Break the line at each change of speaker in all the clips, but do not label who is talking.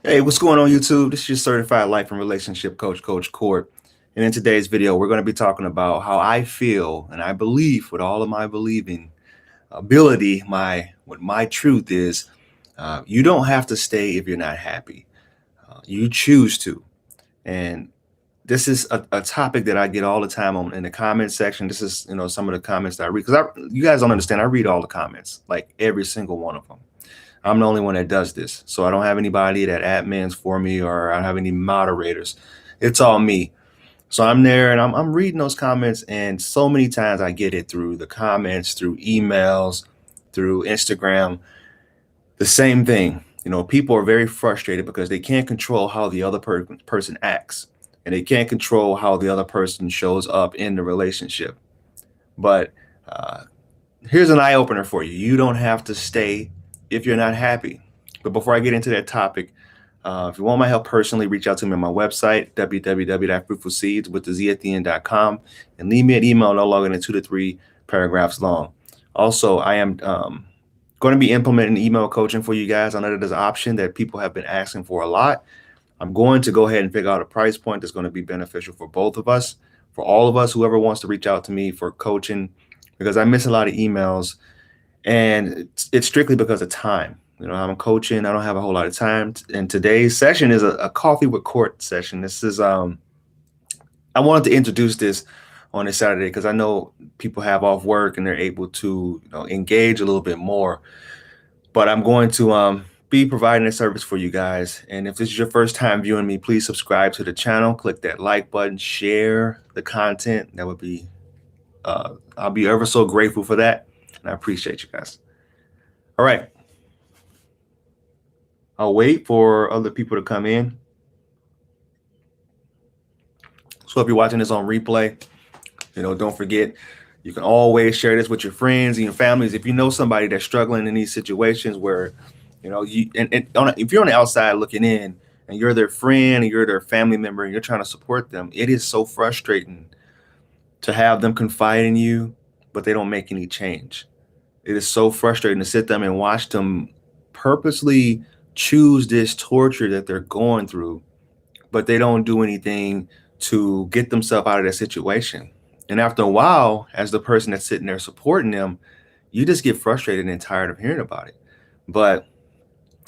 Hey, what's going on YouTube? This is your certified life and relationship coach, Coach Court. And in today's video, we're going to be talking about how I feel and I believe with all of my believing ability, what my truth is. You don't have to stay if you're not happy. You choose to. And this is a topic that I get all the time on in the comment section. This is, some of the comments that I read because you guys don't understand. I read all the comments, like every single one of them. I'm the only one that does this. So I don't have anybody that admins for me or I don't have any moderators. It's all me. So I'm there and I'm reading those comments. And so many times I get it through the comments, through emails, through Instagram. The same thing. People are very frustrated because they can't control how the other person acts and they can't control how the other person shows up in the relationship. But uh, here's an eye opener for you. You don't have to stay if you're not happy. But before I get into that topic, if you want my help personally, reach out to me on my website, www.fruitfulseeds.com, and leave me an email no longer than 2 to 3 paragraphs long. Also, I am going to be implementing email coaching for you guys. I know that there's an option that people have been asking for a lot. I'm going to go ahead and figure out a price point that's going to be beneficial for both of us, for all of us, whoever wants to reach out to me for coaching, because I miss a lot of emails and it's strictly because of time. I'm coaching. I don't have a whole lot of time. And today's session is a coffee with Court session. This is I wanted to introduce this on this Saturday because I know people have off work and they're able to engage a little bit more. But I'm going to be providing a service for you guys. And if this is your first time viewing me, please subscribe to the channel. Click that like button. Share the content. That would be I'll be ever so grateful for that. And I appreciate you guys. All right. I'll wait for other people to come in. So if you're watching this on replay, don't forget, you can always share this with your friends and your families. If you know somebody that's struggling in these situations where, if you're on the outside looking in and you're their friend and you're their family member and you're trying to support them, it is so frustrating to have them confide in you, but they don't make any change. It is so frustrating to sit them and watch them purposely choose this torture that they're going through, but they don't do anything to get themselves out of that situation. And after a while, as the person that's sitting there supporting them, you just get frustrated and tired of hearing about it. But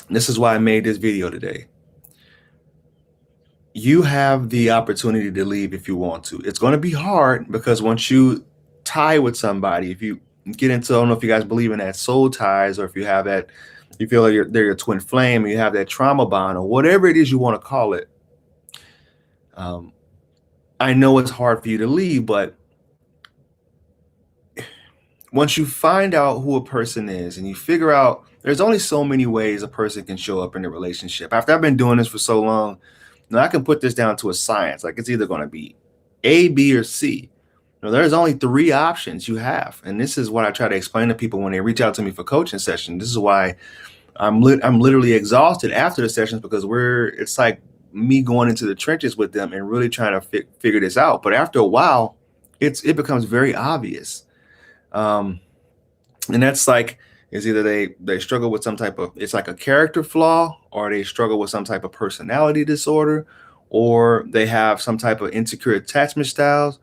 this is why I made this video today. You have the opportunity to leave if you want to. It's going to be hard because once you tie with somebody, if you get into, I don't know if you guys believe in that soul ties or if you have that, you feel like they're your twin flame, and you have that trauma bond or whatever it is you want to call it. I know it's hard for you to leave, but once you find out who a person is and you figure out there's only so many ways a person can show up in a relationship. After I've been doing this for so long, I can put this down to a science. Like it's either going to be A, B, or C. There's only 3 options you have. And this is what I try to explain to people when they reach out to me for coaching sessions. This is why I'm literally exhausted after the sessions because it's like me going into the trenches with them and really trying to figure this out. But after a while, it becomes very obvious. And that's like, is either they struggle with some type of, it's like a character flaw, or they struggle with some type of personality disorder, or they have some type of insecure attachment styles,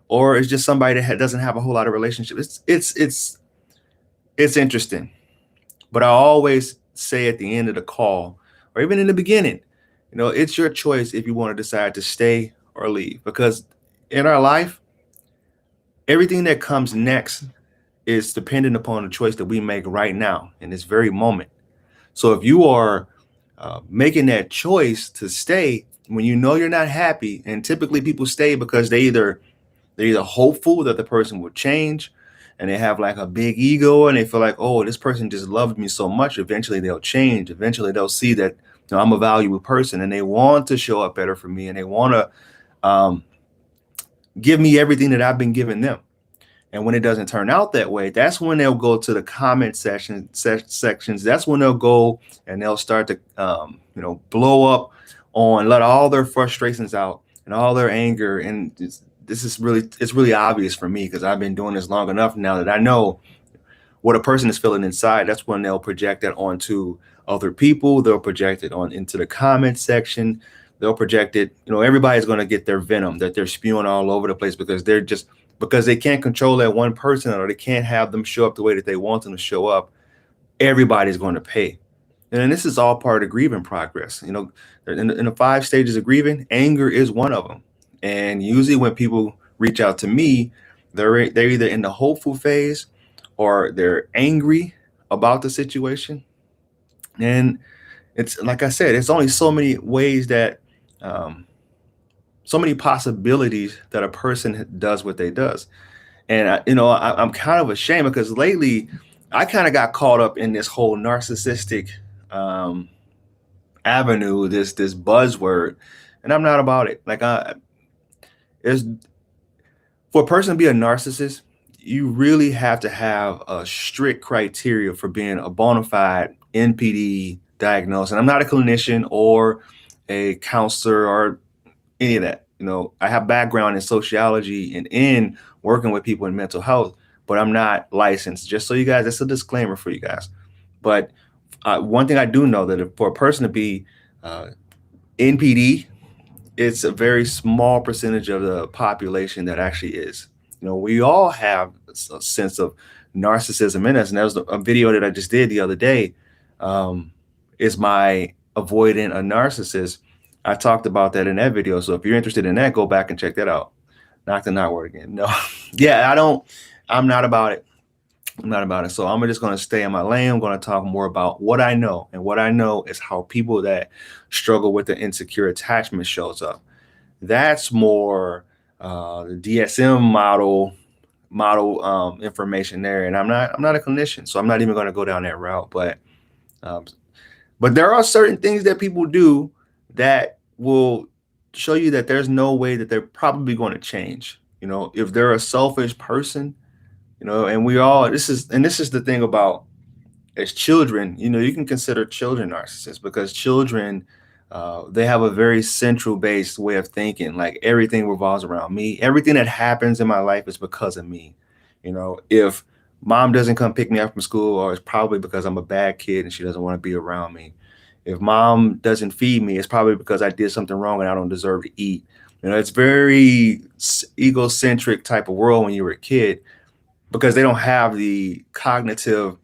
or it's just somebody that doesn't have a whole lot of relationships. It's interesting. But I always say at the end of the call, or even in the beginning, it's your choice if you want to decide to stay or leave. Because in our life, everything that comes next is dependent upon the choice that we make right now in this very moment. So if you are making that choice to stay when you know you're not happy, and typically people stay because they're either hopeful that the person will change, and they have like a big ego and they feel like, oh, this person just loved me so much. Eventually they'll change. Eventually they'll see that I'm a valuable person and they want to show up better for me, and they want to give me everything that I've been giving them. And when it doesn't turn out that way, that's when they'll go to the comment sections. That's when they'll go and they'll start to, blow up let all their frustrations out and all their anger. And it's really obvious for me because I've been doing this long enough now that I know what a person is feeling inside. That's when they'll project that onto other people. They'll project it on into the comment section. They'll project it. Everybody's going to get their venom that they're spewing all over the place because because they can't control that one person, or they can't have them show up the way that they want them to show up. Everybody's going to pay. And this is all part of grieving progress. In the 5 stages of grieving, anger is one of them. And usually when people reach out to me, they're either in the hopeful phase or they're angry about the situation. And it's like I said, it's only so many ways that, so many possibilities that a person does what they does. And I'm kind of ashamed because lately I kind of got caught up in this whole narcissistic avenue, this buzzword, and I'm not about it. Like for a person to be a narcissist, you really have to have a strict criteria for being a bona fide NPD diagnosed. And I'm not a clinician or a counselor or any of that. I have background in sociology and in working with people in mental health, but I'm not licensed. Just so you guys, that's a disclaimer for you guys. But one thing I do know that for a person to be NPD, it's a very small percentage of the population that actually is. We all have a sense of narcissism in us. And that was a video that I just did the other day. Is my avoidant a narcissist? I talked about that in that video. So if you're interested in that, go back and check that out. Knock the not word again. No. Yeah, I'm not about it. I'm not about it. So I'm just going to stay in my lane. I'm going to talk more about what I know. And what I know is how people that struggle with the insecure attachment shows up. That's more the DSM model information there. And I'm not a clinician, so I'm not even going to go down that route. But there are certain things that people do that will show you that there's no way that they're probably going to change. If they're a selfish person, and this is the thing about, as children, you can consider children narcissists because children, they have a very central based way of thinking. Like everything revolves around me. Everything that happens in my life is because of me. If mom doesn't come pick me up from school, or it's probably because I'm a bad kid and she doesn't want to be around me. If mom doesn't feed me, it's probably because I did something wrong and I don't deserve to eat. It's very egocentric type of world when you were a kid, because they don't have the cognitive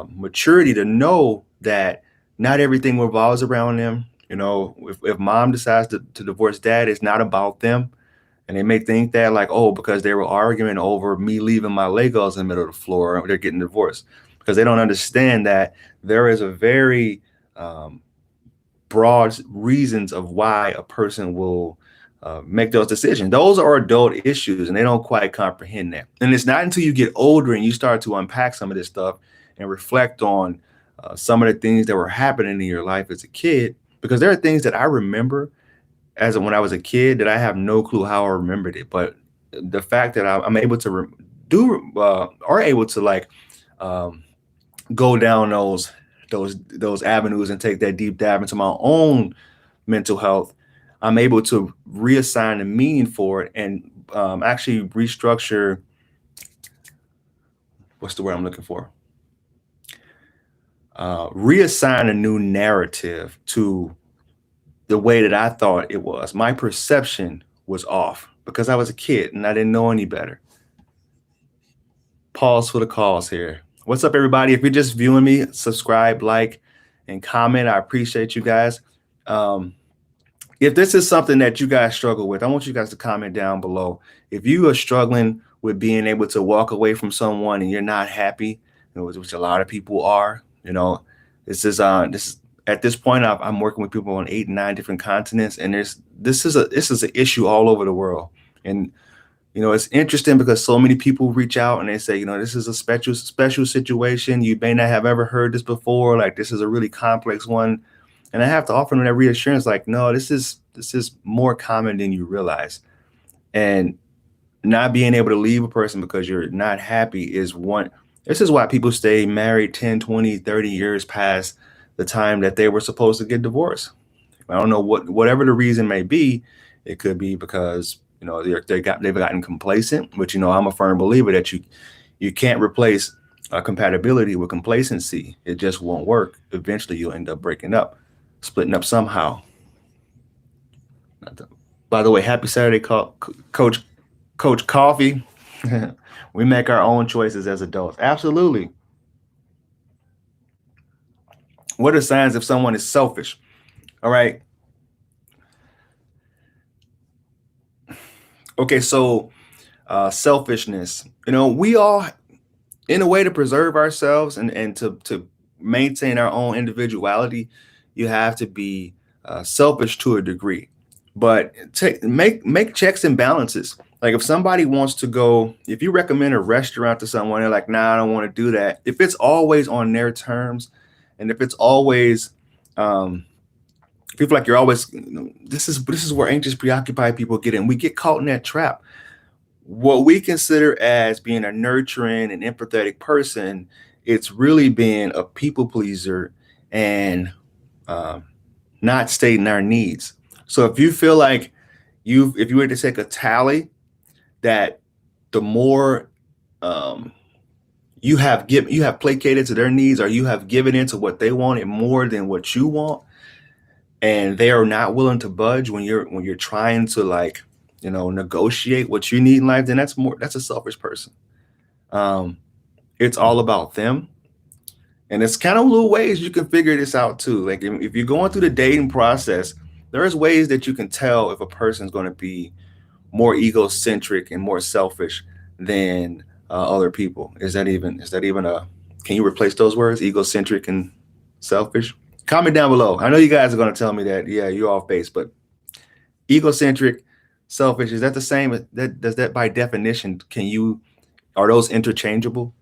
maturity to know that not everything revolves around them. If mom decides to divorce dad, it's not about them. And they may think that because they were arguing over me leaving my Legos in the middle of the floor, they're getting divorced, because they don't understand that there is a very broad reasons of why a person will make those decisions. Those are adult issues, and they don't quite comprehend that. And it's not until you get older and you start to unpack some of this stuff and reflect on some of the things that were happening in your life as a kid, because there are things that I remember when I was a kid that I have no clue how I remembered it. But the fact that I'm able to go down those avenues and take that deep dive into my own mental health, I'm able to reassign a meaning for it and actually restructure. What's the word I'm looking for? Reassign a new narrative to the way that I thought it was. My perception was off because I was a kid and I didn't know any better. Pause for the cause here. What's up, everybody? If you're just viewing me, subscribe, like, and comment. I appreciate you guys. If this is something that you guys struggle with, I want you guys to comment down below. If you are struggling with being able to walk away from someone and you're not happy, which a lot of people are, this is at this point, I'm working with people on 8 and 9 different continents, and this is an issue all over the world. And it's interesting because so many people reach out and they say, this is a special situation. You may not have ever heard this before. Like, this is a really complex one. And I have to offer them that reassurance, like, no, this is more common than you realize. And not being able to leave a person because you're not happy is one. This is why people stay married 10, 20, 30 years past the time that they were supposed to get divorced. I don't know whatever the reason may be. It could be because they've gotten complacent, which I'm a firm believer that you can't replace compatibility with complacency. It just won't work. Eventually, you'll end up breaking up, splitting up somehow. By the way, happy Saturday, Coach Coffee. We make our own choices as adults. Absolutely. What are signs if someone is selfish? All right. Okay, so selfishness. We all, in a way, to preserve ourselves and to maintain our own individuality, you have to be selfish to a degree. But make checks and balances. Like if somebody wants to go, if you recommend a restaurant to someone, they're like, nah, I don't want to do that. If it's always on their terms, and if it's always people like you're always, this is where anxious, preoccupied people get in. We get caught in that trap. What we consider as being a nurturing and empathetic person, it's really being a people pleaser and not stating our needs. So if you feel like if you were to take a tally, that the more you have placated to their needs, or you have given into what they wanted more than what you want, and they are not willing to budge when you're trying to negotiate what you need in life, then that's a selfish person. It's all about them. And it's kind of little ways you can figure this out too. Like if you're going through the dating process, there's ways that you can tell if a person's going to be more egocentric and more selfish than other people. Is that even can you replace those words, egocentric and selfish? Comment down below. I know you guys are going to tell me that, yeah, you're off base, but egocentric, selfish, is that the same? Does that by definition, are those interchangeable?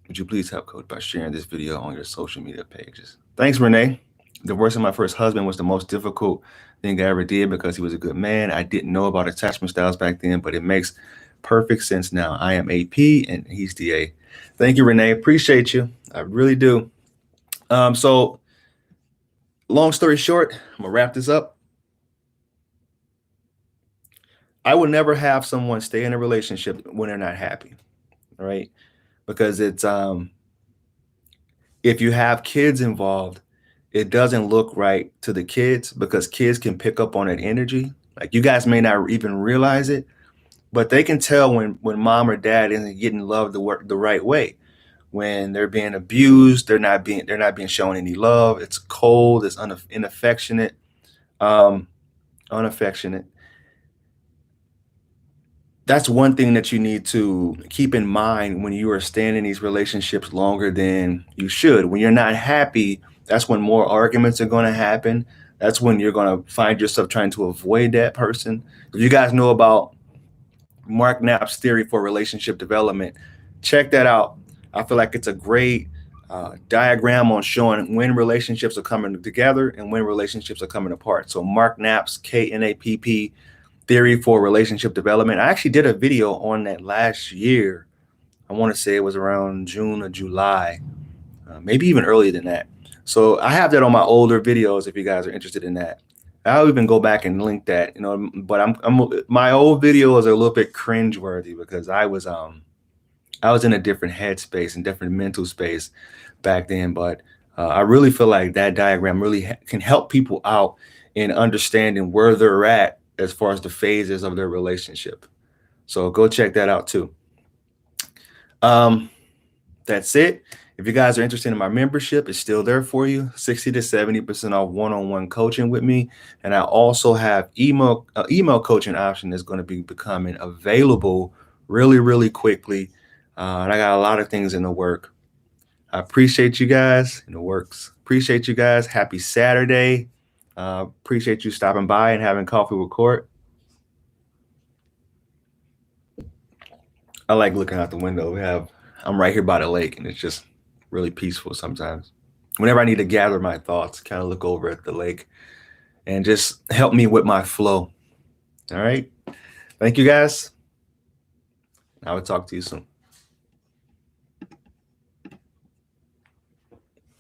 Would you please help Coach by sharing this video on your social media pages? Thanks, Renee. Divorcing my first husband was the most difficult thing I ever did because he was a good man. I didn't know about attachment styles back then, but it makes perfect sense now. I am AP and he's DA. Thank you, Renee. Appreciate you. I really do. So long story short, I'm gonna wrap this up. I would never have someone stay in a relationship when they're not happy. All right. Because it's if you have kids involved, it doesn't look right to the kids because kids can pick up on that energy. Like you guys may not even realize it, but they can tell when mom or dad isn't getting loved the right way. When they're being abused, they're not being shown any love. It's cold, it's unaffectionate. That's one thing that you need to keep in mind when you are staying in these relationships longer than you should. When you're not happy, that's when more arguments are going to happen. That's when you're going to find yourself trying to avoid that person. If you guys know about Mark Knapp's theory for relationship development, check that out. I feel like it's a great diagram on showing when relationships are coming together and when relationships are coming apart. So Mark Knapp's KNAPP theory for relationship development. I actually did a video on that last year. I want to say it was around June or July, maybe even earlier than that. So I have that on my older videos if you guys are interested in that. I'll even go back and link that, but my old videos are a little bit cringeworthy because I was in a different headspace and different mental space back then. But I really feel like that diagram really can help people out in understanding where they're at as far as the phases of their relationship. So go check that out too. That's it. If you guys are interested in my membership, it's still there for you. 60 to 70% off one-on-one coaching with me. And I also have email coaching option that's going to be becoming available really, really quickly. And I got a lot of things in the work. I appreciate you guys in the works. Appreciate you guys. Happy Saturday. Appreciate you stopping by and having coffee with Court. I like looking out the window. I'm right here by the lake, and it's just really peaceful sometimes. Whenever I need to gather my thoughts, kind of look over at the lake and just help me with my flow. All right. Thank you guys. I will talk to you soon.